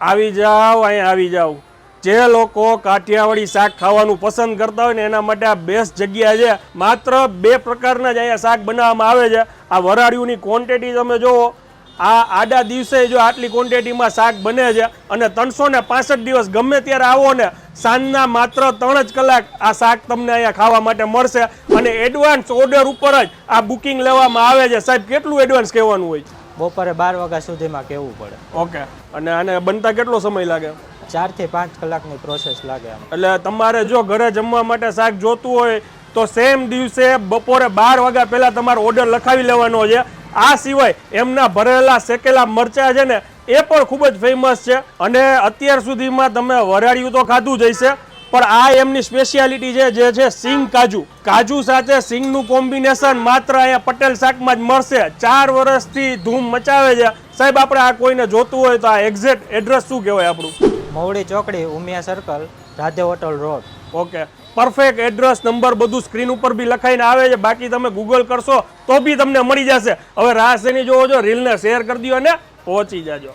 આવી જાઓ, અહીંયા આવી જાઓ. જે લોકો કાઠિયાવાડી શાક ખાવાનું પસંદ કરતા હોય ને એના માટે આ બેસ્ટ જગ્યા છે. માત્ર 2 પ્રકારના જ અહીંયા શાક બનાવવામાં આવે છે. આ વરાળીઓની ક્વોન્ટિટી તમે જુઓ, આ આડા દિવસે જો આટલી ક્વોન્ટિટીમાં શાક બને છે અને 365 દિવસ ગમે ત્યારે આવો ને સાંજના માત્ર 3 જ કલાક આ શાક તમને અહીંયા ખાવા માટે મળશે. અને એડવાન્સ ઓર્ડર ઉપર જ આ બુકિંગ લેવામાં આવે છે. સાહેબ કેટલું એડવાન્સ કહેવાનું હોય? બપોરે 12 વાગ્યા સુધીમાં કહેવું પડે. ઓકે. અને આને બનતા કેટલો સમય લાગે? 4 થી 5 કલાકની પ્રોસેસ લાગે. એટલે તમારે જો ઘરે જમવા માટે શાક જોતું હોય તો સેમ દિવસે બપોરે 12 વાગ્યા પહેલાં તમારે ઓર્ડર લખાવી લેવાનો છે. આ સિવાય એમના ભરેલા શેકેલા મરચાં છે ને એ પણ ખૂબ જ ફેમસ છે. અને અત્યાર સુધીમાં તમે વરાળિયું તો ખાધું જ હશે, પણ આ એમની સ્પેશિયાલિટી છે જે છે સિંગ કાજુ. કાજુ સાથે સિંગનું કોમ્બિનેશન માત્ર અહીંયા પટેલ શાકમાં જ મળશે. 4 વર્ષથી ધૂમ મચાવે છે. સાહેબ આપણે આ કોઈને જોતું હોય તો આ એક્ઝેક્ટ એડ્રેસ શું કહેવાય આપણું? મવડી ચોકડી, Umiya circle, Radhe hotel road. Okay, perfect address number બધું સ્ક્રીન ઉપર બી લખાઈને આવે છે. બાકી તમે ગૂગલ કરશો તો બી તમને મળી જશે. હવે રાહ શેની જોવો છો, રીલને શેર કરી દો અને પહોંચી જાજો.